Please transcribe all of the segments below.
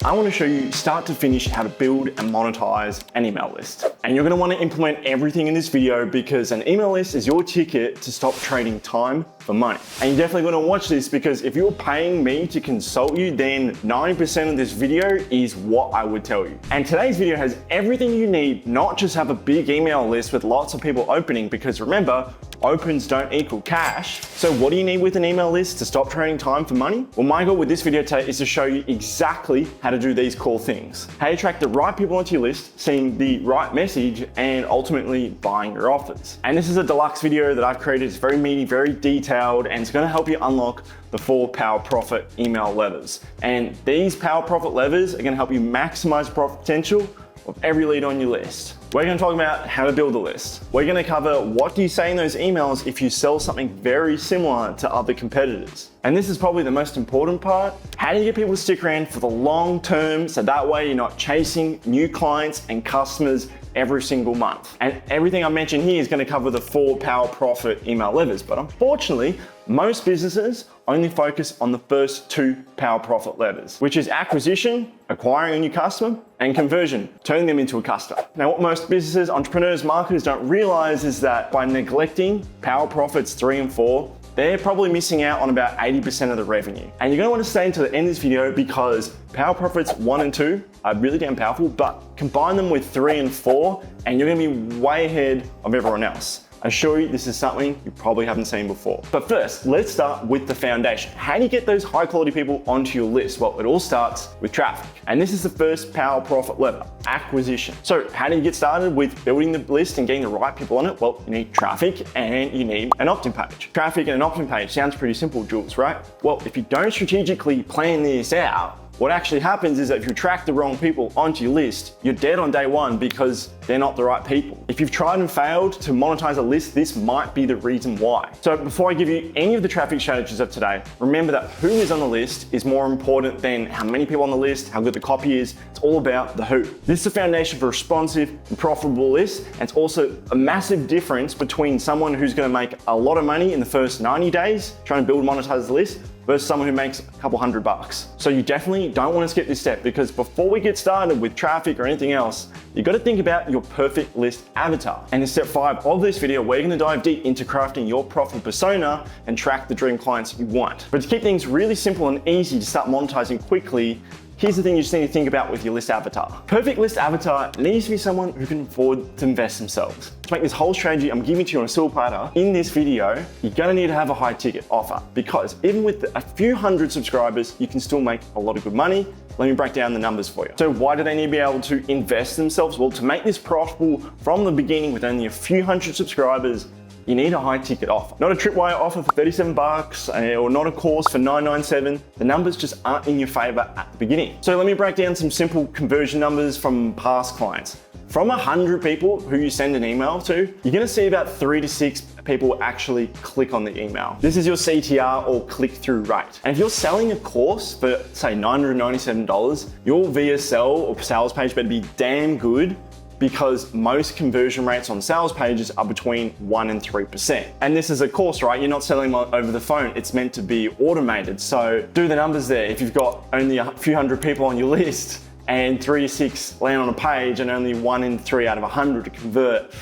I want to show you start to finish how to build and monetize an email list. And you're going to want to implement everything in this video because an email list is your ticket to stop trading time for money. And you're definitely going to watch this because if you're paying me to consult you, then 90% of this video is what I would tell you. And today's video has everything you need, not just have a big email list with lots of people opening, because remember, opens don't equal cash. So what do you need with an email list to stop trading time for money? Well, my goal with this video today is to show you exactly how to do these core things. How to attract the right people onto your list, seeing the right message, and ultimately buying your offers. And this is a deluxe video that I've created. It's very meaty, very detailed, and it's gonna help you unlock the 4 power profit email levers. And these power profit levers are gonna help you maximize the profit potential of every lead on your list. We're going to talk about how to build a list. We're going to cover what do you say in those emails if you sell something very similar to other competitors. And this is probably the most important part. How do you get people to stick around for the long term so that way you're not chasing new clients and customers every single month? And everything I mentioned here is going to cover the 4 power profit email levers. But unfortunately, most businesses only focus on the first 2 power profit levers, which is acquisition, acquiring a new customer, and conversion, turning them into a customer. Now, what most businesses, entrepreneurs, marketers don't realize is that by neglecting power profits 3 and 4, they're probably missing out on about 80% of the revenue. And you're gonna wanna stay until the end of this video because power profits 1 and 2 are really damn powerful, but combine them with 3 and 4, and you're gonna be way ahead of everyone else. I assure you this is something you probably haven't seen before. But first, let's start with the foundation. How do you get those high quality people onto your list? Well, it all starts with traffic. And this is the first power profit lever, acquisition. So how do you get started with building the list and getting the right people on it? Well, you need traffic and you need an opt-in page. Traffic and an opt-in page sounds pretty simple, Jules, right? Well, if you don't strategically plan this out, what actually happens is that if you attract the wrong people onto your list, you're dead on day one because they're not the right people. If you've tried and failed to monetize a list, this might be the reason why. So before I give you any of the traffic strategies of today, remember that who is on the list is more important than how many people on the list, how good the copy is. It's all about the who. This is the foundation for a responsive and profitable list. And it's also a massive difference between someone who's gonna make a lot of money in the first 90 days trying to build and monetize the list versus someone who makes a couple $100. So you definitely don't want to skip this step because before we get started with traffic or anything else, you got to think about your perfect list avatar. And in step 5 of this video, we're going to dive deep into crafting your profit persona and track the dream clients you want. But to keep things really simple and easy to start monetizing quickly, here's the thing you just need to think about with your list avatar. Perfect list avatar needs to be someone who can afford to invest themselves. To make this whole strategy I'm giving to you on a silver platter in this video, you're gonna need to have a high ticket offer because even with a few hundred subscribers, you can still make a lot of good money. Let me break down the numbers for you. So why do they need to be able to invest themselves? Well, to make this profitable from the beginning with only a few hundred subscribers, you need a high ticket offer. Not a tripwire offer for 37 bucks or not a course for $9.97. The numbers just aren't in your favor at the beginning. So let me break down some simple conversion numbers from past clients. From 100 people who you send an email to, you're gonna see about 3 to 6 people actually click on the email. This is your CTR or click-through rate. And if you're selling a course for say $997, your VSL or sales page better be damn good because most conversion rates on sales pages are between 1 and 3%. And this is a course, right? You're not selling over the phone. It's meant to be automated. So do the numbers there. If you've got only a few hundred people on your list and 3 to 6 land on a page and only 1 in 3 out of 100 to convert,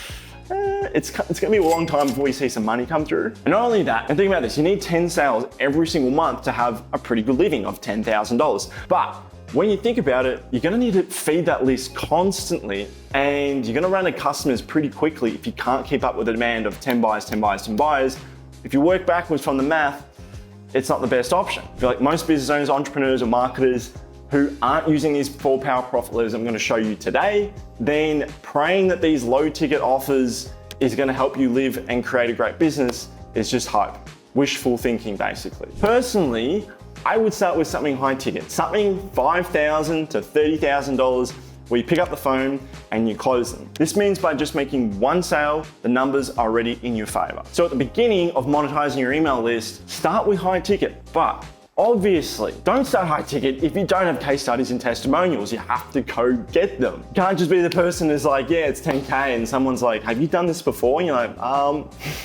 it's gonna be a long time before you see some money come through. And not only that, and think about this, you need 10 sales every single month to have a pretty good living of $10,000. But when you think about it, you're gonna need to feed that list constantly and you're gonna run out of customers pretty quickly if you can't keep up with the demand of 10 buyers, 10 buyers, 10 buyers. If you work backwards from the math, it's not the best option. I feel like most business owners, entrepreneurs, or marketers who aren't using these 4 power profit levers I'm gonna show you today, then praying that these low ticket offers is gonna help you live and create a great business is just hope. Wishful thinking, basically. Personally, I would start with something high ticket, something $5,000 to $30,000 where you pick up the phone and you close them. This means by just making 1 sale, the numbers are already in your favor. So at the beginning of monetizing your email list, start with high ticket, but obviously, don't start high ticket if you don't have case studies and testimonials. You have to go get them. You can't just be the person who's like, yeah, it's 10K, and someone's like, have you done this before? And you're like,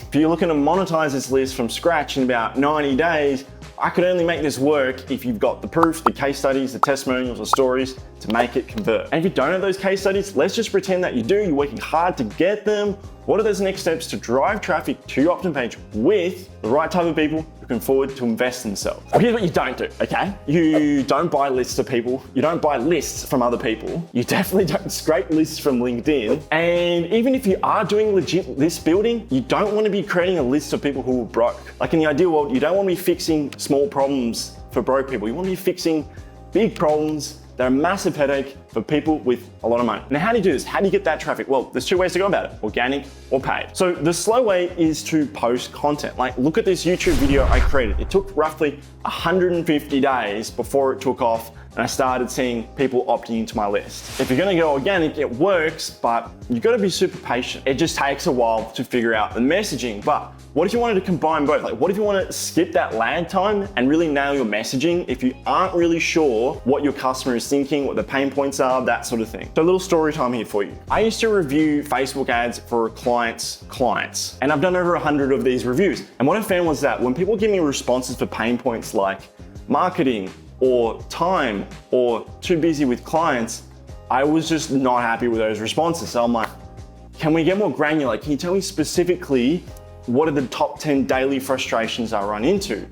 if you're looking to monetize this list from scratch in about 90 days, I could only make this work if you've got the proof, the case studies, the testimonials, the stories to make it convert. And if you don't have those case studies, let's just pretend that you do, you're working hard to get them. What are those next steps to drive traffic to your opt-in page with the right type of people who can afford to invest in themselves? Well, here's what you don't do, okay? You don't buy lists of people. You don't buy lists from other people. You definitely don't scrape lists from LinkedIn. And even if you are doing legit list building, you don't want to be creating a list of people who are broke. Like in the ideal world, you don't want to be fixing small problems for broke people. You want to be fixing big problems that are a massive headache for people with a lot of money. Now, how do you do this? How do you get that traffic? Well, there's two ways to go about it, organic or paid. So the slow way is to post content. Like, look at this YouTube video I created. It took roughly 150 days before it took off and I started seeing people opting into my list. If you're gonna go organic, it works, but you gotta be super patient. It just takes a while to figure out the messaging. But what if you wanted to combine both? Like, what if you wanna skip that lag time and really nail your messaging if you aren't really sure what your customer is thinking, what the pain points are, that sort of thing? So a little story time here for you. I used to review Facebook ads for clients, and I've done over 100 of these reviews. And what I found was that when people give me responses for pain points like marketing, or time, or too busy with clients, I was just not happy with those responses. So I'm like, can we get more granular? Can you tell me specifically what are the top 10 daily frustrations I run into?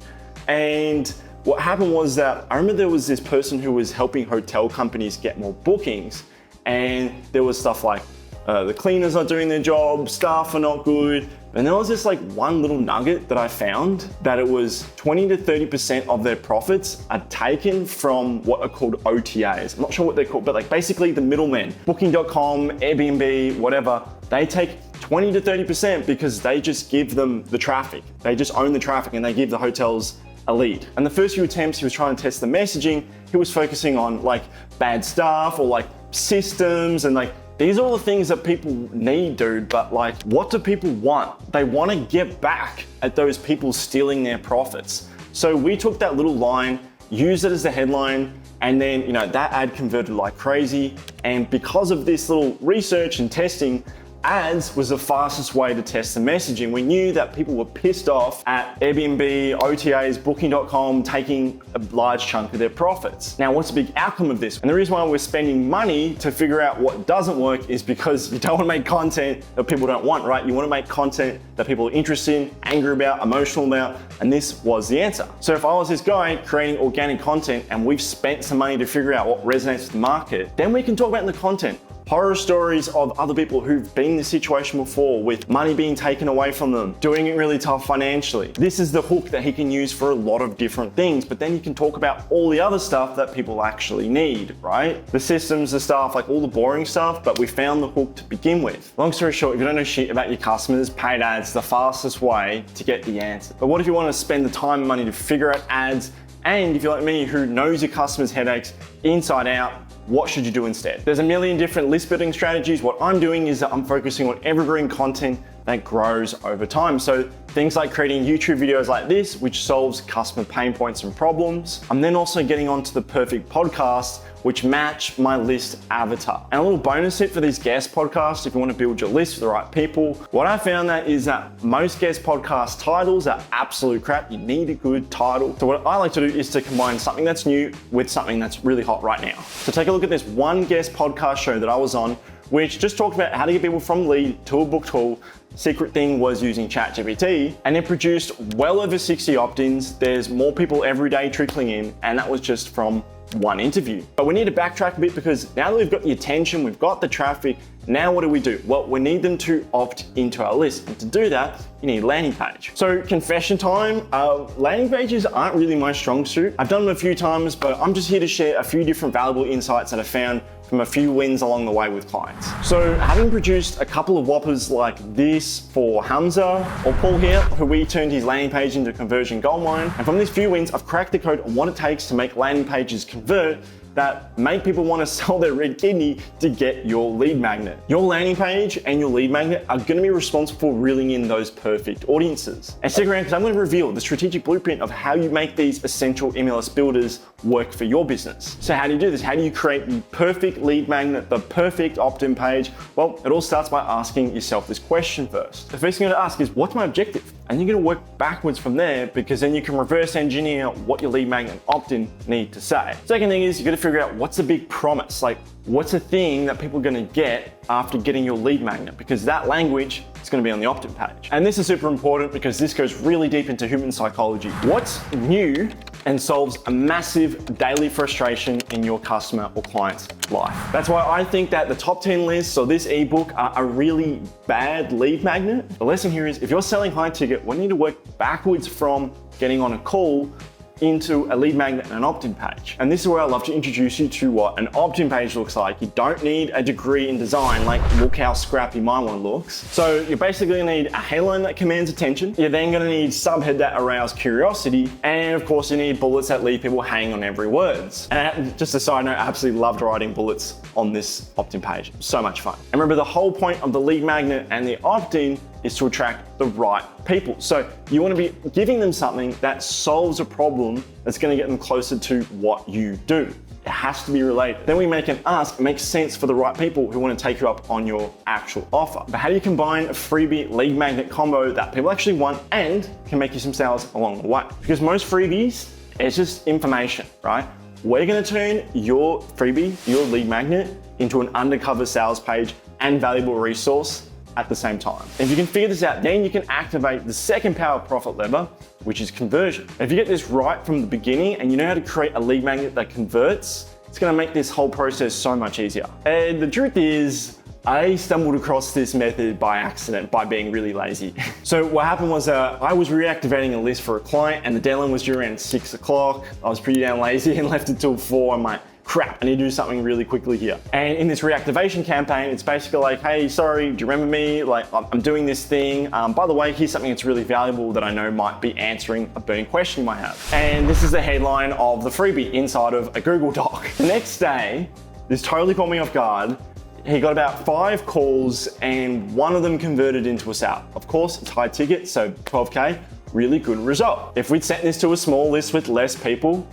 And what happened was that I remember there was this person who was helping hotel companies get more bookings, and there was stuff like the cleaners not doing their job, staff are not good. And there was this like one little nugget that I found that it was 20 to 30% of their profits are taken from what are called OTAs. I'm not sure what they're called, but like basically the middlemen, Booking.com, Airbnb, whatever, they take 20 to 30% because they just give them the traffic. They just own the traffic and they give the hotels a lead. And the first few attempts he was trying to test the messaging, he was focusing on like bad stuff or like systems and like, these are all the things that people need, dude, but like, what do people want? They want to get back at those people stealing their profits. So we took that little line, used it as the headline, and then, you know, that ad converted like crazy. And because of this little research and testing, ads was the fastest way to test the messaging. We knew that people were pissed off at Airbnb, OTAs, Booking.com taking a large chunk of their profits. Now, what's the big outcome of this? And the reason why we're spending money to figure out what doesn't work is because you don't want to make content that people don't want, right? You want to make content that people are interested in, angry about, emotional about, and this was the answer. So if I was this guy creating organic content and we've spent some money to figure out what resonates with the market, then we can talk about in the content horror stories of other people who've been in this situation before with money being taken away from them, doing it really tough financially. This is the hook that he can use for a lot of different things, but then you can talk about all the other stuff that people actually need, right? The systems, the stuff, like all the boring stuff, but we found the hook to begin with. Long story short, if you don't know shit about your customers, paid ads, the fastest way to get the answer. But what if you want to spend the time and money to figure out ads, and if you're like me who knows your customers' headaches inside out, what should you do instead? There's a million different list building strategies. What I'm doing is that I'm focusing on evergreen content that grows over time. So things like creating YouTube videos like this, which solves customer pain points and problems. I'm then also getting onto the perfect podcasts, which match my list avatar. And a little bonus tip for these guest podcasts, if you want to build your list with the right people, what I found that is that most guest podcast titles are absolute crap. You need a good title. So what I like to do is to combine something that's new with something that's really hot right now. So take a look at this one guest podcast show that I was on, which just talked about how to get people from lead to a booked call. Secret thing was using ChatGPT, and it produced well over 60 opt-ins. There's more people every day trickling in, and that was just from one interview. But we need to backtrack a bit because now that we've got the attention, we've got the traffic, now what do? Well, we need them to opt into our list. And to do that, you need a landing page. So confession time, landing pages aren't really my strong suit. I've done them a few times, but I'm just here to share a few different valuable insights that I found from a few wins along the way with clients. So having produced a couple of whoppers like this for Hamza or Paul here, who we turned his landing page into a conversion goldmine. And from these few wins, I've cracked the code on what it takes to make landing pages convert that make people want to sell their red kidney to get your lead magnet. Your landing page and your lead magnet are going to be responsible for reeling in those perfect audiences. And stick around because I'm going to reveal the strategic blueprint of how you make these essential email list builders work for your business. So how do you do this? How do you create the perfect lead magnet, the perfect opt-in page? Well, it all starts by asking yourself this question first. The first thing you got to ask is, what's my objective? and you're gonna work backwards from there, because then you can reverse engineer what your lead magnet and opt-in need to say. Second thing is you gotta figure out what's the big promise, like what's the thing that people are gonna get after getting your lead magnet, because that language is gonna be on the opt-in page. And this is super important because this goes really deep into human psychology. What's new and solves a massive daily frustration in your customer or client's life. That's why I think that the top 10 lists or this ebook are a really bad lead magnet. The lesson here is if you're selling high ticket, we need to work backwards from getting on a call into a lead magnet and an opt-in page. And this is where I love to introduce you to what an opt-in page looks like. You don't need a degree in design, like look how scrappy my one looks. So you're basically gonna need a headline that commands attention. You're then gonna need subhead that arouse curiosity. And of course you need bullets that leave people hanging on every words. And just a side note, I absolutely loved writing bullets on this opt-in page. So much fun. And remember, the whole point of the lead magnet and the opt-in is to attract the right people. So you want to be giving them something that solves a problem that's going to get them closer to what you do. It has to be related. Then we make an ask, it makes sense for the right people who want to take you up on your actual offer. But how do you combine a freebie lead magnet combo that people actually want and can make you some sales along the way? Because most freebies, it's just information, right? We're going to turn your freebie, your lead magnet, into an undercover sales page and valuable resource at the same time. If you can figure this out, then you can activate the second power profit lever, which is conversion. If you get this right from the beginning and you know how to create a lead magnet that converts, it's gonna make this whole process so much easier. And the truth is, I stumbled across this method by accident by being really lazy. So what happened was I was reactivating a list for a client and the deadline was due around 6 o'clock. I was pretty damn lazy and left it till 4. I'm like, crap, I need to do something really quickly here. And in this reactivation campaign, it's basically like, hey, sorry, do you remember me? Like, I'm doing this thing. By the way, here's something that's really valuable that I know might be answering a burning question you might have. And this is the headline of the freebie inside of a Google Doc. The next day, this totally caught me off guard. He got about 5 calls and one of them converted into a sale. Of course, it's high ticket, so 12K. Really good result. If we'd sent this to a small list with less people,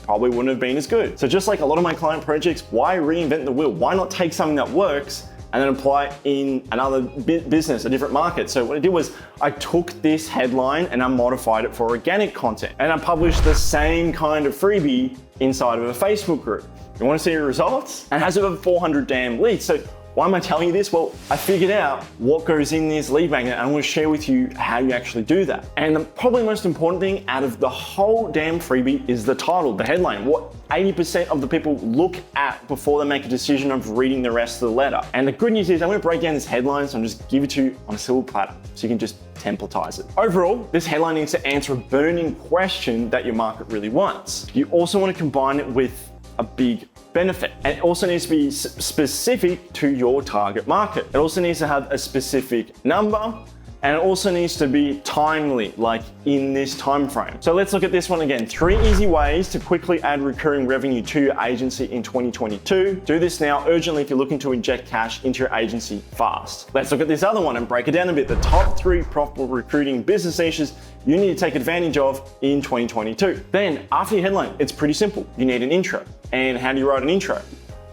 probably wouldn't have been as good. So just like a lot of my client projects, why reinvent the wheel? Why not take something that works and then apply it in another business, a different market? So what I did was I took this headline and I modified it for organic content. And I published the same kind of freebie inside of a Facebook group. You wanna see your results? And it has over 400 damn leads. So why am I telling you this? Well, I figured out what goes in this lead magnet and I want to share with you how you actually do that. And the probably most important thing out of the whole damn freebie is the title, the headline, what 80% of the people look at before they make a decision of reading the rest of the letter. And the good news is I'm going to break down this headline, so I'm just give it to you on a silver platter so you can just templatize it. Overall, this headline needs to answer a burning question that your market really wants. You also want to combine it with a big benefit. And it also needs to be specific to your target market. It also needs to have a specific number, and it also needs to be timely, like in this time frame. So let's look at this one again. 3 easy ways to quickly add recurring revenue to your agency in 2022. Do this now urgently if you're looking to inject cash into your agency fast. Let's look at this other one and break it down a bit. The top 3 profitable recruiting business niches you need to take advantage of in 2022. Then after your headline, it's pretty simple. You need an intro. And how do you write an intro?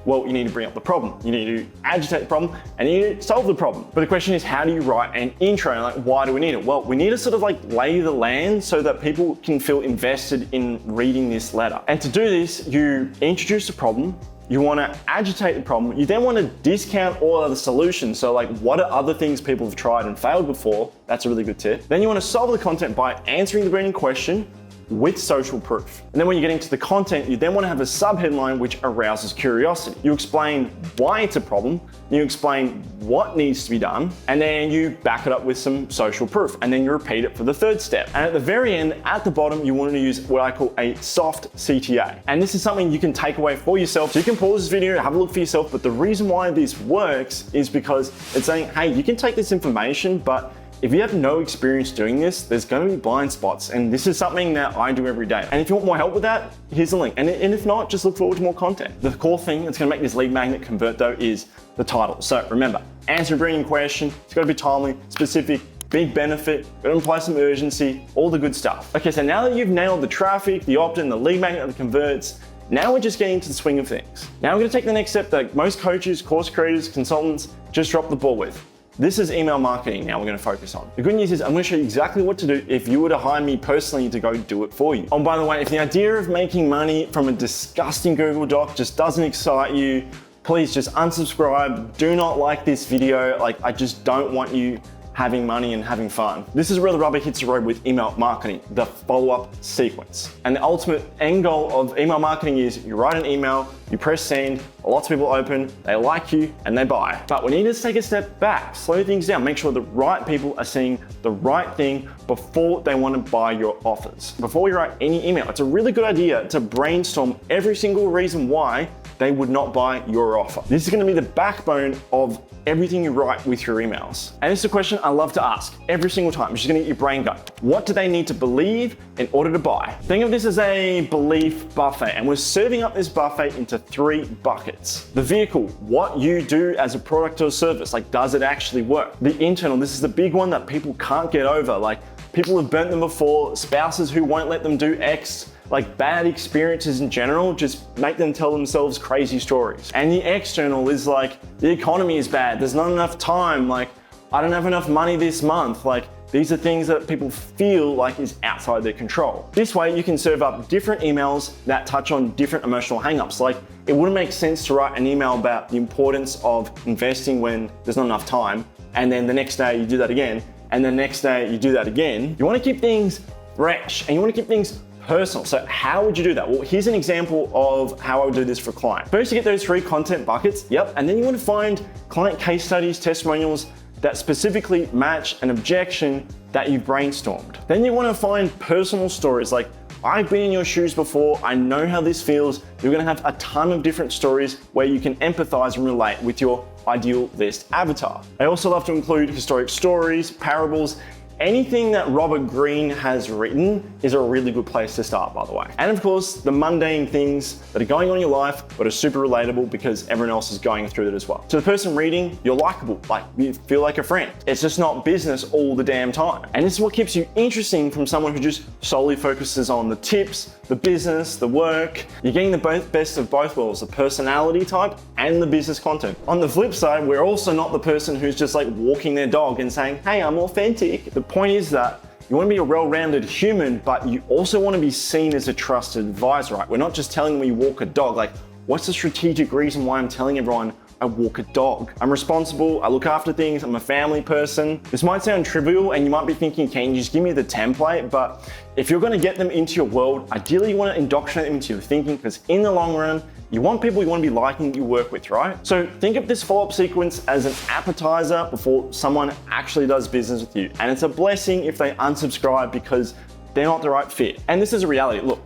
Well, you need to bring up the problem. You need to agitate the problem and you need to solve the problem. But the question is, how do you write an intro? Like, why do we need it? Well, we need to sort of like lay the land so that people can feel invested in reading this letter. And to do this, you introduce the problem. You want to agitate the problem. You then want to discount all other solutions. So like, what are other things people have tried and failed before? That's a really good tip. Then you want to solve the content by answering the burning question with social proof. And then when you get into the content, you then want to have a subheadline which arouses curiosity. You explain why it's a problem, you explain what needs to be done, and then you back it up with some social proof, and then you repeat it for the 3rd step. And at the very end, at the bottom, you want to use what I call a soft CTA. And this is something you can take away for yourself. So you can pause this video, have a look for yourself, but the reason why this works is because it's saying, hey, you can take this information, but if you have no experience doing this, there's going to be blind spots. And this is something that I do every day. And if you want more help with that, here's the link. And if not, just look forward to more content. The core thing that's going to make this lead magnet convert though is the title. So remember, answer a brilliant question. It's got to be timely, specific, big benefit, got to imply some urgency, all the good stuff. Okay, so now that you've nailed the traffic, the opt-in, the lead magnet that converts, now we're just getting into the swing of things. Now we're going to take the next step that most coaches, course creators, consultants just drop the ball with. This is email marketing now we're gonna focus on. The good news is I'm gonna show you exactly what to do if you were to hire me personally to go do it for you. Oh, by the way, if the idea of making money from a disgusting Google Doc just doesn't excite you, please just unsubscribe. Do not like this video. Like, I just don't want you having money and having fun. This is where the rubber hits the road with email marketing, the follow-up sequence. And the ultimate end goal of email marketing is you write an email, you press send, lots of people open, they like you, and they buy. But we need to take a step back, slow things down, make sure the right people are seeing the right thing before they want to buy your offers. Before we write any email, it's a really good idea to brainstorm every single reason why they would not buy your offer. This is gonna be the backbone of everything you write with your emails. And this is a question I love to ask every single time. It's just gonna get your brain going. What do they need to believe in order to buy? Think of this as a belief buffet, and we're serving up this buffet into 3 buckets. The vehicle, what you do as a product or service, like does it actually work? The internal, this is the big one that people can't get over. Like people have burnt them before, spouses who won't let them do X, like bad experiences in general, just make them tell themselves crazy stories. And the external is like, the economy is bad, there's not enough time, like I don't have enough money this month. Like these are things that people feel like is outside their control. This way you can serve up different emails that touch on different emotional hangups. Like it wouldn't make sense to write an email about the importance of investing when there's not enough time, and then the next day you do that again, and the next day you do that again. You wanna keep things fresh and you wanna keep things personal. So how would you do that? Well, here's an example of how I would do this for a client. First, you get those 3 content buckets, and then you want to find client case studies, testimonials that specifically match an objection that you've brainstormed. Then you want to find personal stories like, I've been in your shoes before, I know how this feels. You're gonna have a ton of different stories where you can empathize and relate with your ideal list avatar. I also love to include historic stories, parables. Anything that Robert Greene has written is a really good place to start, by the way. And of course, the mundane things that are going on in your life, but are super relatable because everyone else is going through it as well. To the person reading, you're likable, like you feel like a friend. It's just not business all the damn time. And this is what keeps you interesting from someone who just solely focuses on the tips, the business, the work. You're getting the best of both worlds, the personality type and the business content. On the flip side, we're also not the person who's just like walking their dog and saying, hey, I'm authentic. The point is that you want to be a well-rounded human, but you also want to be seen as a trusted advisor, right? We're not just telling them you walk a dog. Like, what's the strategic reason why I'm telling everyone I walk a dog? I'm responsible, I look after things, I'm a family person. This might sound trivial and you might be thinking, can you just give me the template? But if you're going to get them into your world, ideally you want to indoctrinate them into your thinking, because in the long run, you want people you want to be liking you work with, right? So think of this follow-up sequence as an appetizer before someone actually does business with you. And it's a blessing if they unsubscribe because they're not the right fit. And this is a reality. Look,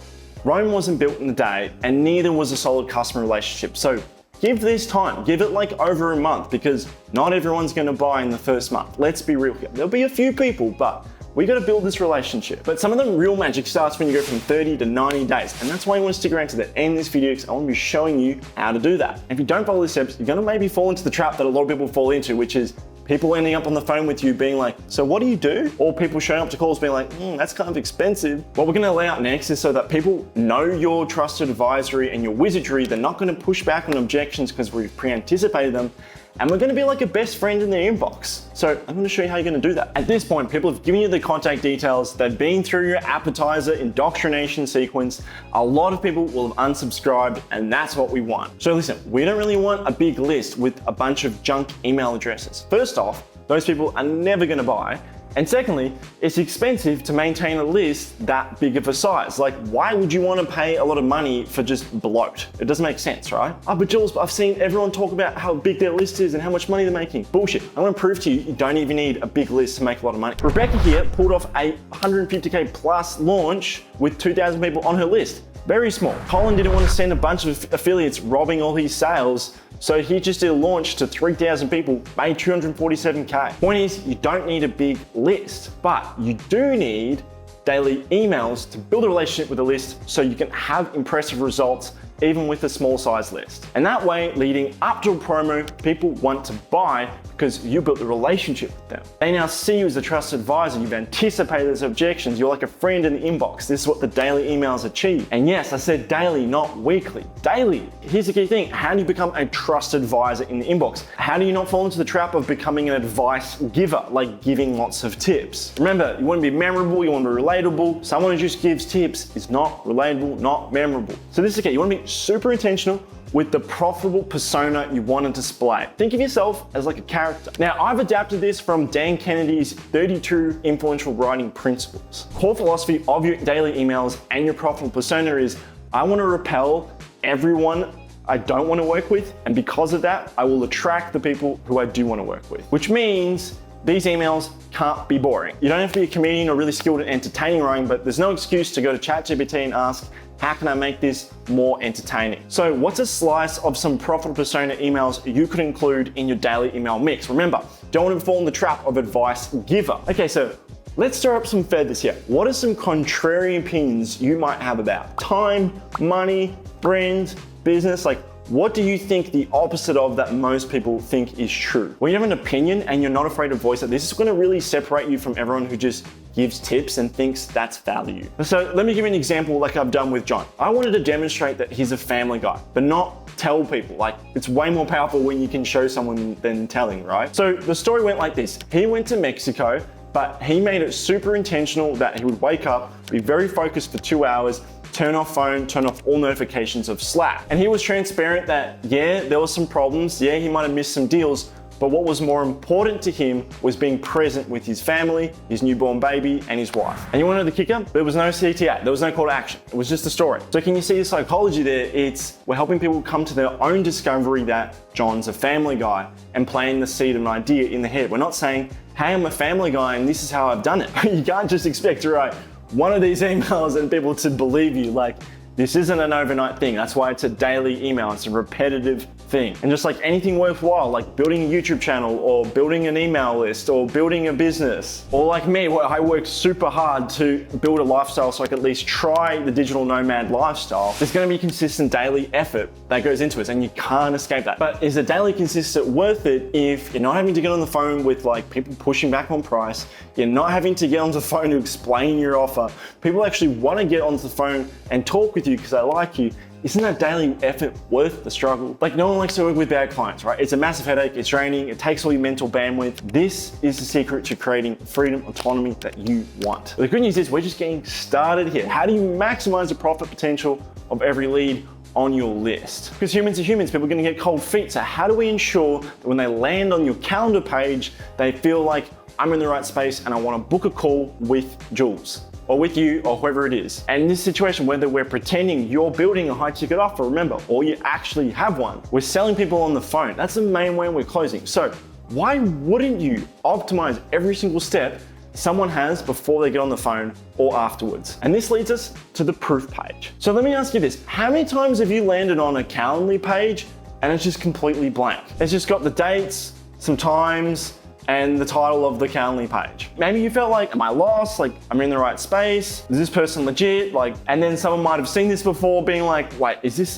Rome wasn't built in a day, and neither was a solid customer relationship. So give this time, give it like over a month, because not everyone's gonna buy in the first month. Let's be real here. There'll be a few people, but we gotta build this relationship. But some of the real magic starts when you go from 30 to 90 days. And that's why you wanna stick around to the end of this video, because I wanna be showing you how to do that. And if you don't follow these steps, you're gonna maybe fall into the trap that a lot of people fall into, which is people ending up on the phone with you being like, so what do you do? Or people showing up to calls being like, that's kind of expensive. What we're gonna lay out next is so that people know your trusted advisory and your wizardry. They're not gonna push back on objections because we've pre-anticipated them. And we're gonna be like a best friend in their inbox. So I'm gonna show you how you're gonna do that. At this point, people have given you the contact details, they've been through your appetizer indoctrination sequence. A lot of people will have unsubscribed, and that's what we want. So listen, we don't really want a big list with a bunch of junk email addresses. First off, those people are never gonna buy. And secondly, it's expensive to maintain a list that big of a size. Like, why would you want to pay a lot of money for just bloat? It doesn't make sense, right? Oh, but Jules, I've seen everyone talk about how big their list is and how much money they're making. Bullshit. I want to prove to you, you don't even need a big list to make a lot of money. Rebecca here pulled off a 150K plus launch with 2,000 people on her list. Very small. Colin didn't want to send a bunch of affiliates robbing all his sales, so he just did a launch to 3,000 people, made 247K. Point is, you don't need a big list, but you do need daily emails to build a relationship with a list so you can have impressive results even with a small size list. And that way, leading up to a promo, people want to buy because you built the relationship with them. They now see you as a trusted advisor. You've anticipated those objections. You're like a friend in the inbox. This is what the daily emails achieve. And yes, I said daily, not weekly. Daily. Here's the key thing. How do you become a trusted advisor in the inbox? How do you not fall into the trap of becoming an advice giver, like giving lots of tips? Remember, you want to be memorable, you want to be relatable. Someone who just gives tips is not relatable, not memorable. So this is the key. You want to be super intentional with the profitable persona you want to display. Think of yourself as like a character. Now, I've adapted this from Dan Kennedy's 32 Influential Writing Principles. Core philosophy of your daily emails and your profitable persona is, I want to repel everyone I don't want to work with, and because of that, I will attract the people who I do want to work with. Which means these emails can't be boring. You don't have to be a comedian or really skilled at entertaining writing, but there's no excuse to go to ChatGPT and ask, how can I make this more entertaining? So what's a slice of some profitable persona emails you could include in your daily email mix? Remember, don't want to fall in the trap of advice giver. Okay, so let's stir up some feathers here. What are some contrarian opinions you might have about time, money, brand, business? Like, what do you think the opposite of that most people think is true? When you have an opinion and you're not afraid to voice it, this is going to really separate you from everyone who just gives tips and thinks that's value. So let me give you an example like I've done with John. I wanted to demonstrate that he's a family guy, but not tell people. Like, it's way more powerful when you can show someone than telling, right? So the story went like this. He went to Mexico, but he made it super intentional that he would wake up, be very focused for 2 hours, turn off phone, turn off all notifications of Slack. And he was transparent that, yeah, there were some problems. Yeah, he might have missed some deals, but what was more important to him was being present with his family, his newborn baby, and his wife. And you want to know the kicker? There was no CTA, there was no call to action. It was just a story. So can you see the psychology there? We're helping people come to their own discovery that John's a family guy and planting the seed of an idea in the head. We're not saying, hey, I'm a family guy and this is how I've done it. You can't just expect to write one of these emails and people to believe you. Like, this isn't an overnight thing. That's why it's a daily email. It's a repetitive thing. And just like anything worthwhile, like building a YouTube channel or building an email list or building a business, or like me, where I work super hard to build a lifestyle so I can at least try the digital nomad lifestyle, there's gonna be consistent daily effort that goes into it, and you can't escape that. But is a daily consistent worth it if you're not having to get on the phone with like people pushing back on price, you're not having to get onto the phone to explain your offer, people actually wanna get onto the phone and talk with you because they like you? Isn't that daily effort worth the struggle? Like, no one likes to work with bad clients, right? It's a massive headache, it's draining, it takes all your mental bandwidth. This is the secret to creating freedom, autonomy that you want. But the good news is we're just getting started here. How do you maximize the profit potential of every lead on your list? Because humans are humans, people are gonna get cold feet. So how do we ensure that when they land on your calendar page, they feel like, I'm in the right space and I wanna book a call with Jules, or with you, or whoever it is? And in this situation, whether we're pretending you're building a high ticket offer, remember, or you actually have one, we're selling people on the phone. That's the main way we're closing. So why wouldn't you optimize every single step someone has before they get on the phone or afterwards? And this leads us to the proof page. So let me ask you this. How many times have you landed on a Calendly page and it's just completely blank? It's just got the dates, some times, and the title of the Calendly page. Maybe you felt like, am I lost? Like, I'm in the right space? Is this person legit? Like, and then someone might have seen this before being like, wait,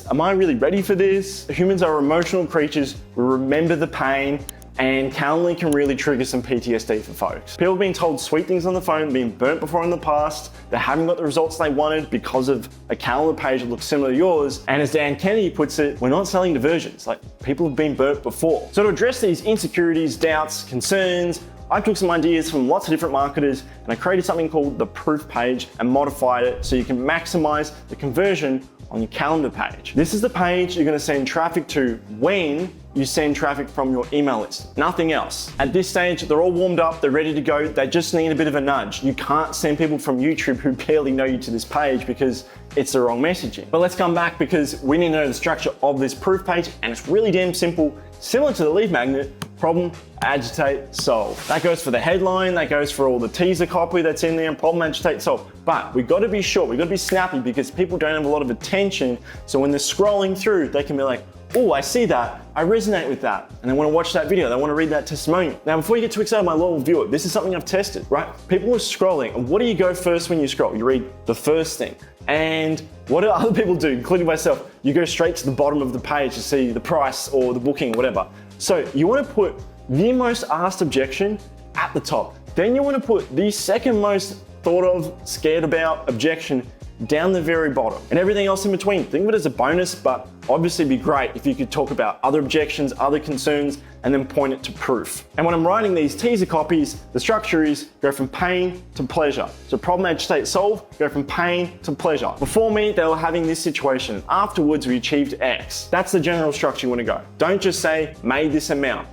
am I really ready for this? Humans are emotional creatures. We remember the pain, and Calendly can really trigger some PTSD for folks. People being told sweet things on the phone, being burnt before in the past, they haven't got the results they wanted because of a calendar page that looks similar to yours. And as Dan Kennedy puts it, we're not selling diversions. Like, people have been burnt before. So to address these insecurities, doubts, concerns, I took some ideas from lots of different marketers and I created something called the proof page and modified it so you can maximize the conversion on your calendar page. This is the page you're gonna send traffic to when you send traffic from your email list, nothing else. At this stage, they're all warmed up, they're ready to go, they just need a bit of a nudge. You can't send people from YouTube who barely know you to this page because it's the wrong messaging. But let's come back because we need to know the structure of this proof page, and it's really damn simple, similar to the lead magnet: problem, agitate, solve. That goes for the headline, that goes for all the teaser copy that's in there, problem, agitate, solve. But we've got to be short, we've got to be snappy because people don't have a lot of attention. So when they're scrolling through, they can be like, oh, I see that, I resonate with that, and they want to watch that video, they want to read that testimonial. Now, before you get too excited, my loyal viewer, this is something I've tested, right? People are scrolling, and what do you go first when you scroll? You read the first thing. And what do other people do, including myself? You go straight to the bottom of the page to see the price or the booking, whatever. So you want to put the most asked objection at the top. Then you want to put the second most thought of, scared about objection down the very bottom, and everything else in between. Think of it as a bonus, but obviously it'd be great if you could talk about other objections, other concerns, and then point it to proof. And when I'm writing these teaser copies, the structure is go from pain to pleasure. So problem agitate solve, go from pain to pleasure. Before me, they were having this situation. Afterwards, we achieved X. That's the general structure you want to go. Don't just say made this amount,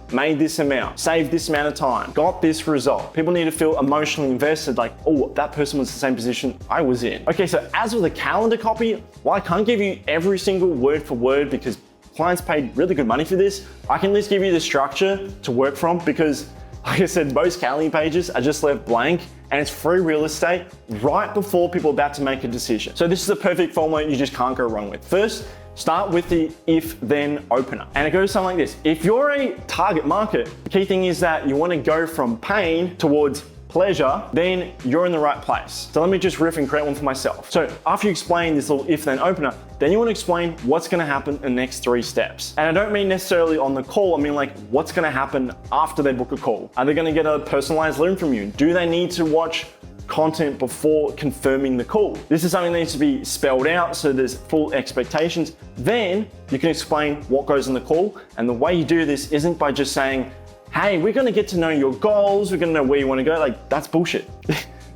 saved this amount of time, got this result. People need to feel emotionally invested, like, oh, that person was in the same position I was in. Okay, so as with a calendar copy, well, I can't give you every single word for word because clients paid really good money for this. I can at least give you the structure to work from because, like I said, most calendar pages are just left blank and it's free real estate right before people are about to make a decision. So this is a perfect formula you just can't go wrong with. First, start with the if-then opener. And it goes something like this. If you're a target market, the key thing is that you want to go from pain towards pleasure, then you're in the right place. So let me just riff and create one for myself. So after you explain this little if then opener, then you want to explain what's going to happen in the next 3 steps. And I don't mean necessarily on the call, I mean like what's going to happen after they book a call. Are they going to get a personalized lead from you? Do they need to watch content before confirming the call? This is something that needs to be spelled out so there's full expectations. Then you can explain what goes in the call. And the way you do this isn't by just saying, hey, we're gonna get to know your goals, we're gonna know where you wanna go. Like, that's bullshit.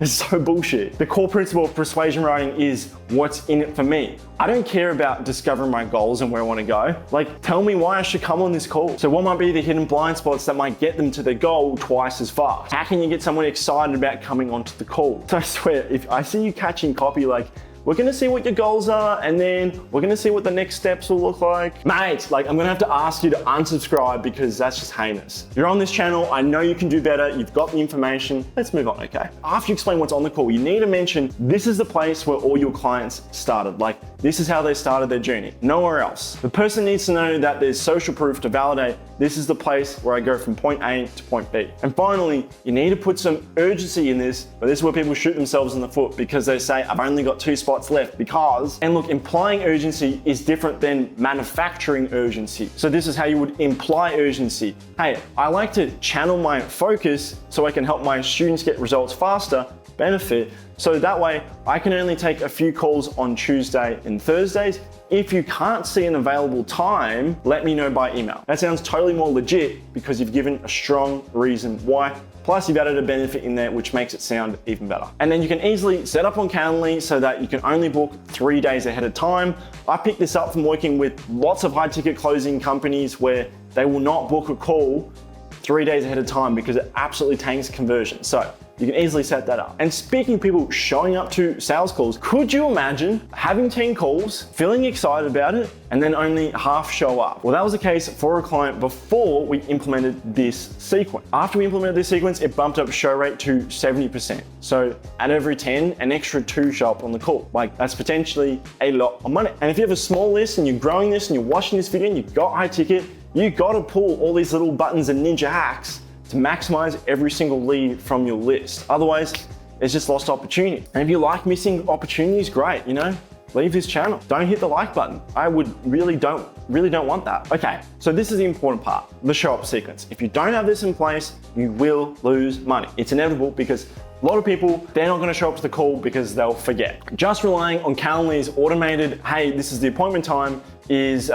It's so bullshit. The core principle of persuasion writing is what's in it for me. I don't care about discovering my goals and where I wanna go. Like, tell me why I should come on this call. So what might be the hidden blind spots that might get them to their goal twice as fast? How can you get someone excited about coming onto the call? So I swear, if I see you catching copy like, we're gonna see what your goals are, and then we're gonna see what the next steps will look like. Mate, like I'm gonna have to ask you to unsubscribe because that's just heinous. You're on this channel, I know you can do better, you've got the information, let's move on, okay? After you explain what's on the call, you need to mention this is the place where all your clients started. Like, this is how they started their journey, nowhere else. The person needs to know that there's social proof to validate this is the place where I go from point A to point B. And finally, you need to put some urgency in this, but this is where people shoot themselves in the foot because they say, I've only got 2 spots left because, and look, implying urgency is different than manufacturing urgency. So this is how you would imply urgency. Hey, I like to channel my focus so I can help my students get results faster, benefit. So that way I can only take a few calls on Tuesday and Thursdays. If you can't see an available time, let me know by email. That sounds totally more legit because you've given a strong reason why. Plus you've added a benefit in there, which makes it sound even better. And then you can easily set up on Calendly so that you can only book 3 days ahead of time. I picked this up from working with lots of high ticket closing companies where they will not book a call 3 days ahead of time because it absolutely tanks conversion. So you can easily set that up. And speaking of people showing up to sales calls, could you imagine having 10 calls, feeling excited about it, and then only half show up? Well, that was the case for a client before we implemented this sequence. After we implemented this sequence, it bumped up show rate to 70%. So at every 10, an extra 2 show up on the call. Like, that's potentially a lot of money. And if you have a small list and you're growing this and you're watching this video and you've got high ticket, you gotta pull all these little buttons and ninja hacks to maximize every single lead from your list. Otherwise, it's just lost opportunity. And if you like missing opportunities, great, you know, leave this channel. Don't hit the like button. I would really don't want that. Okay, so this is the important part, the show up sequence. If you don't have this in place, you will lose money. It's inevitable because a lot of people, they're not gonna show up to the call because they'll forget. Just relying on Calendly's automated, hey, this is the appointment time, is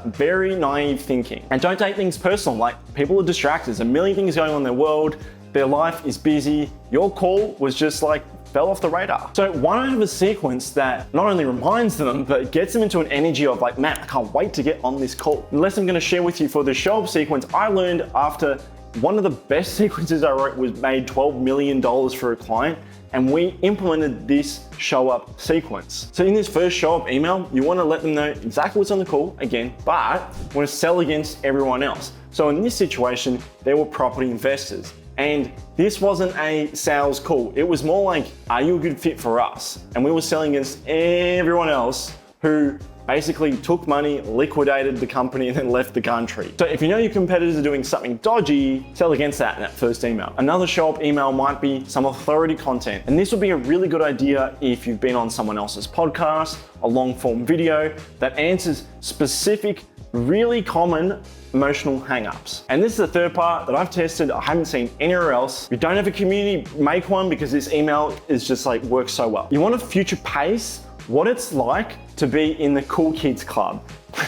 very naive thinking. And don't take things personal, like people are distracted. There's a million things going on in their world, their life is busy. Your call was just like, fell off the radar. So why not have a sequence that not only reminds them, but gets them into an energy of like, man, I can't wait to get on this call. The lesson I'm gonna share with you for the show up sequence, I learned after one of the best sequences I wrote was made $12 million for a client, and we implemented this show up sequence. So in this first show up email, you wanna let them know exactly what's on the call again, but you wanna sell against everyone else. So in this situation, they were property investors. And this wasn't a sales call. It was more like, are you a good fit for us? And we were selling against everyone else who basically took money, liquidated the company, and then left the country. So if you know your competitors are doing something dodgy, sell against that in that first email. Another show-up email might be some authority content. And this would be a really good idea if you've been on someone else's podcast, a long-form video that answers specific, really common emotional hang-ups. And this is the third part that I've tested. I haven't seen anywhere else. If you don't have a community, make one, because this email is just like works so well. You want to future pace what it's like to be in the cool kids club.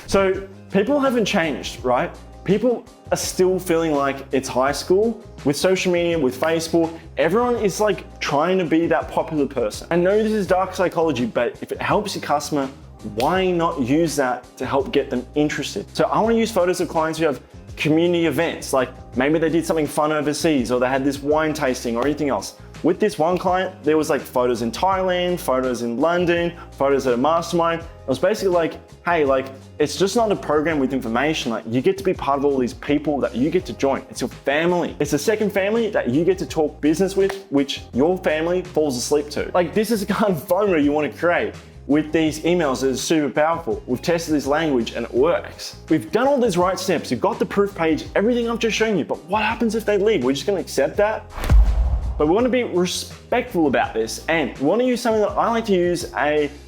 So people haven't changed, right? People are still feeling like it's high school. With social media, with Facebook, everyone is like trying to be that popular person. I know this is dark psychology, but if it helps your customer, why not use that to help get them interested? So I want to use photos of clients who have community events, like maybe they did something fun overseas, or they had this wine tasting or anything else. With this one client, there was like photos in Thailand, photos in London, photos at a mastermind. It was basically like, hey, like, it's just not a program with information. Like, you get to be part of all these people that you get to join. It's your family. It's the second family that you get to talk business with, which your family falls asleep to. Like, this is the kind of FOMO you want to create with these emails that is super powerful. We've tested this language and it works. We've done all these right steps. You've got the proof page, everything I've just shown you, but what happens if they leave? We're just gonna accept that? But we want to be respectful about this, and we want to use something that I like to use,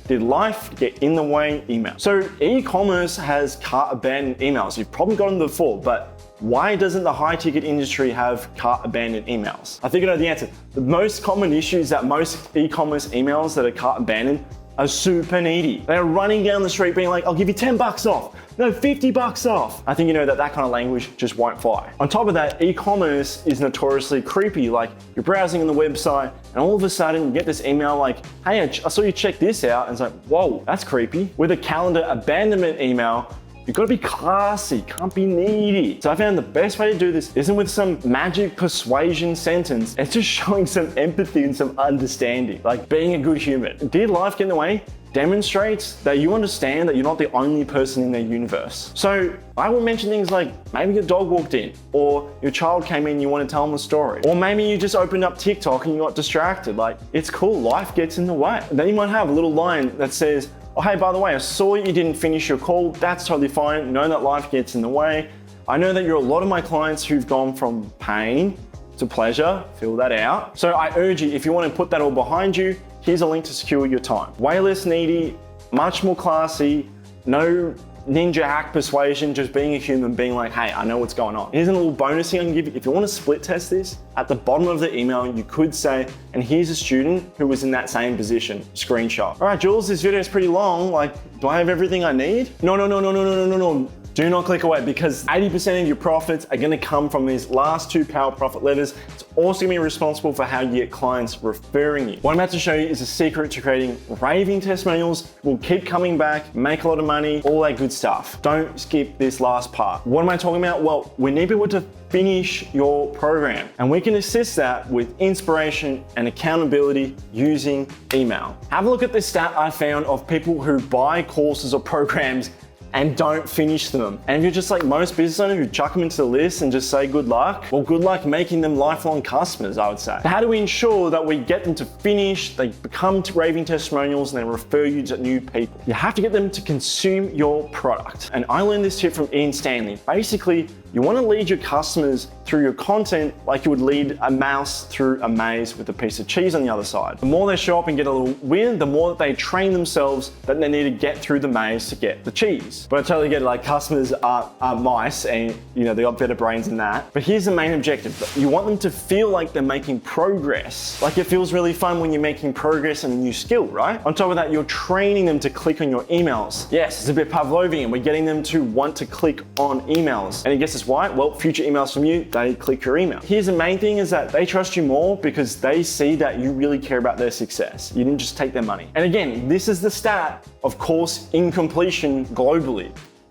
did life get in the way email. So e-commerce has cart abandoned emails. You've probably gotten them before, but why doesn't the high ticket industry have cart abandoned emails? I think you know the answer. The most common issue is that most e-commerce emails that are cart abandoned are super needy. They're running down the street being like, I'll give you 10 bucks off. No, 50 bucks off. I think you know that that kind of language just won't fly. On top of that, e-commerce is notoriously creepy. Like, you're browsing on the website and all of a sudden you get this email like, hey, I saw you check this out. And it's like, whoa, that's creepy. With a calendar abandonment email, you've got to be classy, can't be needy. So I found the best way to do this isn't with some magic persuasion sentence. It's just showing some empathy and some understanding, like being a good human. Did life get in the way? Demonstrates that you understand that you're not the only person in their universe. So I will mention things like maybe your dog walked in, or your child came in and you want to tell them a story, or maybe you just opened up TikTok and you got distracted. Like, it's cool, life gets in the way. Then you might have a little line that says, oh, hey, by the way, I saw you didn't finish your call. That's totally fine. Know that life gets in the way. I know that you're a lot of my clients who've gone from pain to pleasure. Fill that out. So I urge you, if you want to put that all behind you, here's a link to secure your time. Way less needy, much more classy, no ninja hack persuasion, just being a human, being like, hey, I know what's going on. Here's a little bonus thing I can give you. If you want to split test this, at the bottom of the email, you could say, and here's a student who was in that same position, screenshot. All right, Jules, this video is pretty long. Like, do I have everything I need? No. Do not click away, because 80% of your profits are gonna come from these last two power profit levers. It's also gonna be responsible for how you get clients referring you. What I'm about to show you is a secret to creating raving testimonials. We'll keep coming back, make a lot of money, all that good stuff. Don't skip this last part. What am I talking about? Well, we need people to finish your program, and we can assist that with inspiration and accountability using email. Have a look at this stat I found of people who buy courses or programs and don't finish them. And if you're just like most business owners who chuck them into the list and just say good luck, well, good luck making them lifelong customers, I would say. How do we ensure that we get them to finish, they become raving testimonials, and they refer you to new people? You have to get them to consume your product. And I learned this tip from Ian Stanley. Basically, you want to lead your customers through your content like you would lead a mouse through a maze with a piece of cheese on the other side. The more they show up and get a little win, the more that they train themselves that they need to get through the maze to get the cheese. But I totally get it, like, customers are mice, and you know, they got better brains than that. But here's the main objective. You want them to feel like they're making progress. Like, it feels really fun when you're making progress in a new skill, right? On top of that, you're training them to click on your emails. Yes, it's a bit Pavlovian. We're getting them to want to click on emails. And I guess it's why? Well, future emails from you, they click your email. Here's the main thing, is that they trust you more because they see that you really care about their success. You didn't just take their money. And again, this is the stat of course incompletion globally.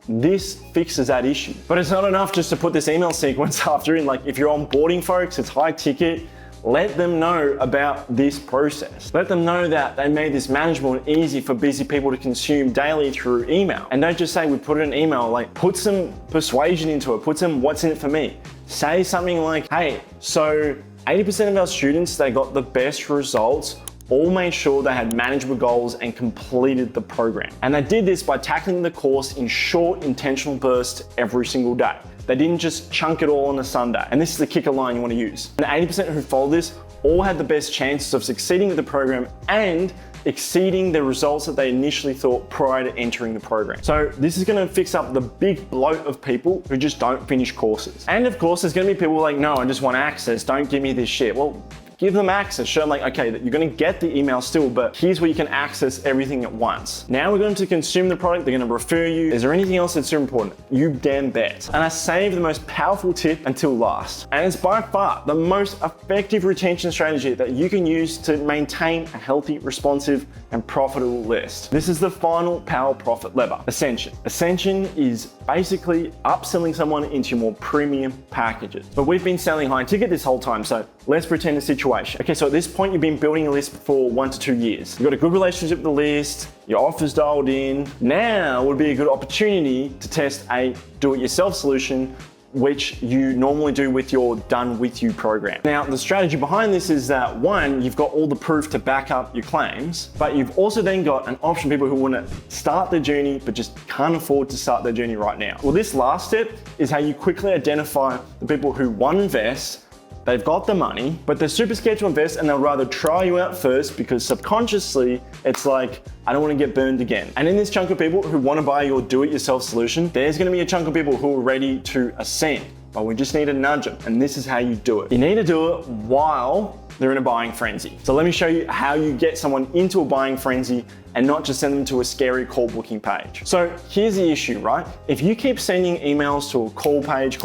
This fixes that issue. But it's not enough just to put this email sequence after in. Like, if you're onboarding folks, it's high ticket. Let them know about this process. Let them know that they made this manageable and easy for busy people to consume daily through email. And don't just say we put it in email, like, put some persuasion into it, put some what's in it for me. Say something like, hey, so 80% of our students, they got the best results all made sure they had manageable goals and completed the program. And they did this by tackling the course in short, intentional bursts every single day. They didn't just chunk it all on a Sunday. And this is the kicker line you want to use. And 80% who followed this all had the best chances of succeeding with the program and exceeding the results that they initially thought prior to entering the program. So this is gonna fix up the big bloat of people who just don't finish courses. And of course, there's gonna be people like, no, I just want access, don't give me this shit. Well, give them access, show them like, okay, that you're gonna get the email still, but here's where you can access everything at once. Now we're going to consume the product, they're gonna refer you. Is there anything else that's super important? You damn bet. And I saved the most powerful tip until last. And it's by far the most effective retention strategy that you can use to maintain a healthy, responsive, and profitable list. This is the final power profit lever, Ascension. Ascension is basically upselling someone into more premium packages. But we've been selling high ticket this whole time, so let's pretend a situation. Okay, so at this point, you've been building a list for 1 to 2 years. You've got a good relationship with the list, your offer's dialed in. Now would be a good opportunity to test a do-it-yourself solution, which you normally do with your Done With You program. Now, the strategy behind this is that one, you've got all the proof to back up your claims, but you've also then got an option for people who want to start their journey, but just can't afford to start their journey right now. Well, this last step is how you quickly identify the people who want to invest. They've got the money, but they're super scared to invest and they'll rather try you out first because subconsciously it's like, I don't want to get burned again. And in this chunk of people who want to buy your do-it-yourself solution, there's going to be a chunk of people who are ready to ascend, but we just need to nudge them. And this is how you do it. You need to do it while they're in a buying frenzy. So let me show you how you get someone into a buying frenzy and not just send them to a scary call booking page. So here's the issue, right? If you keep sending emails to a call page,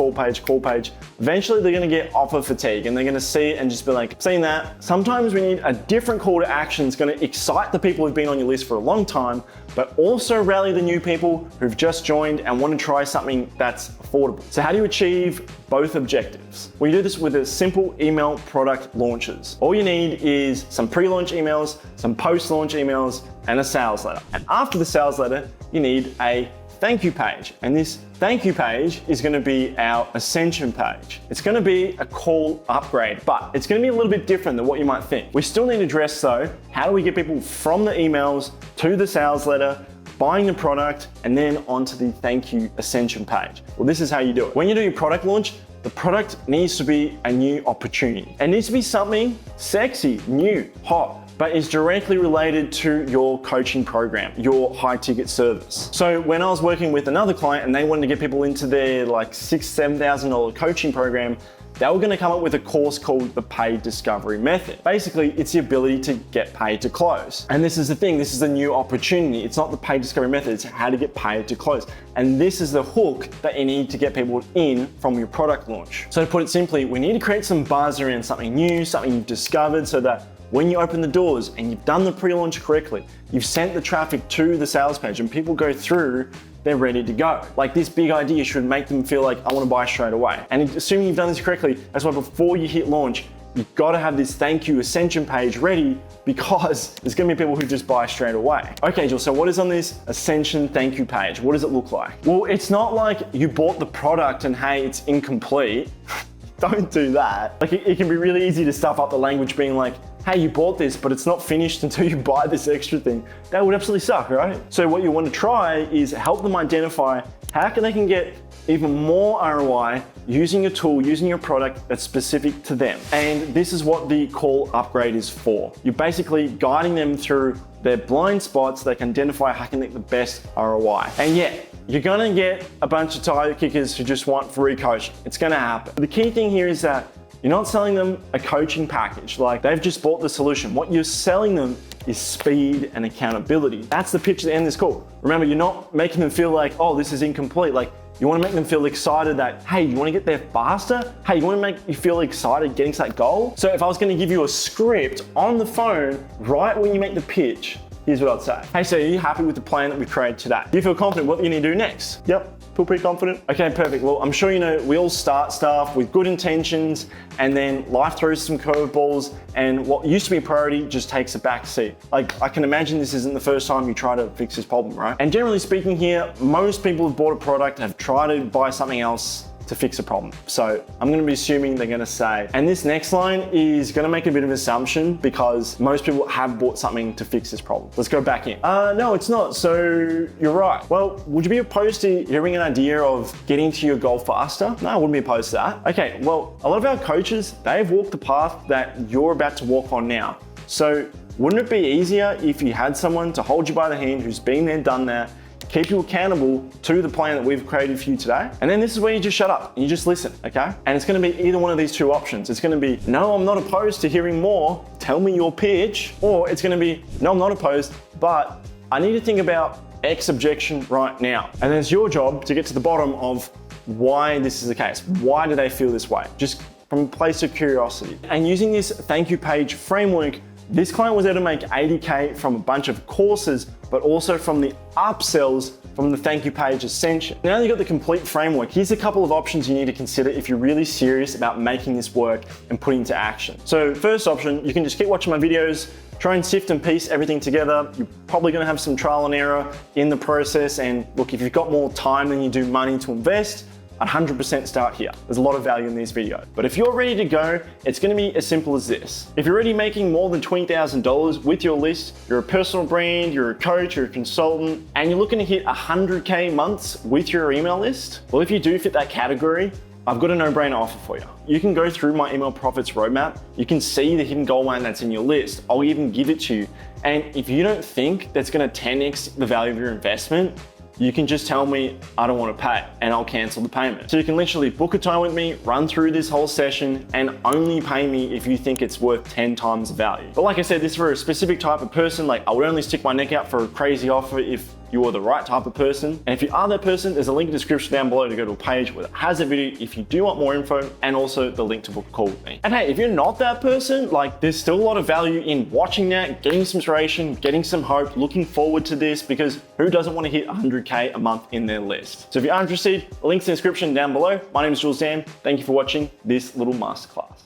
eventually they're gonna get offer fatigue and they're gonna see it and just be like, seeing that, sometimes we need a different call to action that's gonna excite the people who've been on your list for a long time, but also rally the new people who've just joined and wanna try something that's affordable. So how do you achieve both objectives? Well, you do this with a simple email product launches. All you need is some pre-launch emails, some post-launch emails, and a sales letter. And after the sales letter, you need a thank you page. And this thank you page is gonna be our Ascension page. It's gonna be a call upgrade, but it's gonna be a little bit different than what you might think. We still need to address though, how do we get people from the emails to the sales letter, buying the product, and then onto the thank you Ascension page? Well, this is how you do it. When you do your product launch, the product needs to be a new opportunity. It needs to be something sexy, new, hot, but is directly related to your coaching program, your high ticket service. So when I was working with another client and they wanted to get people into their like $6,000, $7,000 coaching program, they were gonna come up with a course called the Paid Discovery Method. Basically, it's the ability to get paid to close. And this is the thing, this is a new opportunity. It's not the Paid Discovery Method, it's how to get paid to close. And this is the hook that you need to get people in from your product launch. So to put it simply, we need to create some buzz around something new, something you've discovered, so that when you open the doors and you've done the pre-launch correctly, you've sent the traffic to the sales page and people go through, they're ready to go. Like this big idea should make them feel like, I want to buy straight away. And assuming you've done this correctly, that's why before you hit launch, you've got to have this thank you Ascension page ready because there's going to be people who just buy straight away. Okay, Jill, so what is on this Ascension thank you page? What does it look like? Well, it's not like you bought the product and hey, it's incomplete. Don't do that. Like it can be really easy to stuff up the language being like, hey, you bought this, but it's not finished until you buy this extra thing. That would absolutely suck, right? So what you want to try is help them identify how they can get even more ROI using a tool, using your product that's specific to them. And this is what the call upgrade is for. You're basically guiding them through their blind spots so they can identify how can they get the best ROI. And yeah, you're gonna get a bunch of tire kickers who just want free coaching. It's gonna happen. The key thing here is that you're not selling them a coaching package, like they've just bought the solution. What you're selling them is speed and accountability. That's the pitch at the end of this call. Remember, you're not making them feel like, oh, this is incomplete. Like you wanna make them feel excited that, hey, you wanna get there faster? Hey, you wanna make you feel excited getting to that goal? So if I was gonna give you a script on the phone right when you make the pitch, here's what I'd say. Hey, so are you happy with the plan that we've created today? Do you feel confident what you need to do next? Yep. Feel pretty confident? Okay, perfect. Well, I'm sure you know we all start stuff with good intentions and then life throws some curveballs and what used to be a priority just takes a back seat. Like I can imagine this isn't the first time you try to fix this problem, right? And generally speaking here, most people who've bought a product have tried to buy something else to fix a problem. So I'm gonna be assuming they're gonna say, and this next line is gonna make a bit of an assumption because most people have bought something to fix this problem. Let's go back in. No, it's not. So you're right. Well, would you be opposed to hearing an idea of getting to your goal faster? No, I wouldn't be opposed to that. Okay, well, a lot of our coaches, they've walked the path that you're about to walk on now. So wouldn't it be easier if you had someone to hold you by the hand who's been there, done that, keep you accountable to the plan that we've created for you today? And then this is where you just shut up and you just listen, okay? And it's gonna be either one of these two options. It's gonna be, no, I'm not opposed to hearing more, tell me your pitch, or it's gonna be, no, I'm not opposed, but I need to think about X objection right now. And then it's your job to get to the bottom of why this is the case. Why do they feel this way? Just from a place of curiosity. And using this thank you page framework, this client was able to make 80K from a bunch of courses, but also from the upsells from the thank you page Ascension. Now that you've got the complete framework, here's a couple of options you need to consider if you're really serious about making this work and putting into action. So first option, you can just keep watching my videos, try and sift and piece everything together. You're probably gonna have some trial and error in the process. And look, if you've got more time than you do money to invest, 100% start here. There's a lot of value in these videos. But if you're ready to go, it's gonna be as simple as this. If you're already making more than $20,000 with your list, you're a personal brand, you're a coach, you're a consultant, and you're looking to hit 100K months with your email list, well, if you do fit that category, I've got a no-brainer offer for you. You can go through my email profits roadmap. You can see the hidden gold line that's in your list. I'll even give it to you. And if you don't think that's gonna 10x the value of your investment, you can just tell me, I don't want to pay, and I'll cancel the payment. So you can literally book a time with me, run through this whole session, and only pay me if you think it's worth 10 times the value. But like I said, this is for a specific type of person. Like, I would only stick my neck out for a crazy offer if you are the right type of person. And if you are that person, there's a link in the description down below to go to a page where it has a video if you do want more info, and also the link to book a call with me. And hey, if you're not that person, like, there's still a lot of value in watching that, getting some inspiration, getting some hope, looking forward to this, because who doesn't want to hit 100K a month in their list? So if you're interested, the link's in the description down below. My name is Jules Dan. Thank you for watching this little masterclass.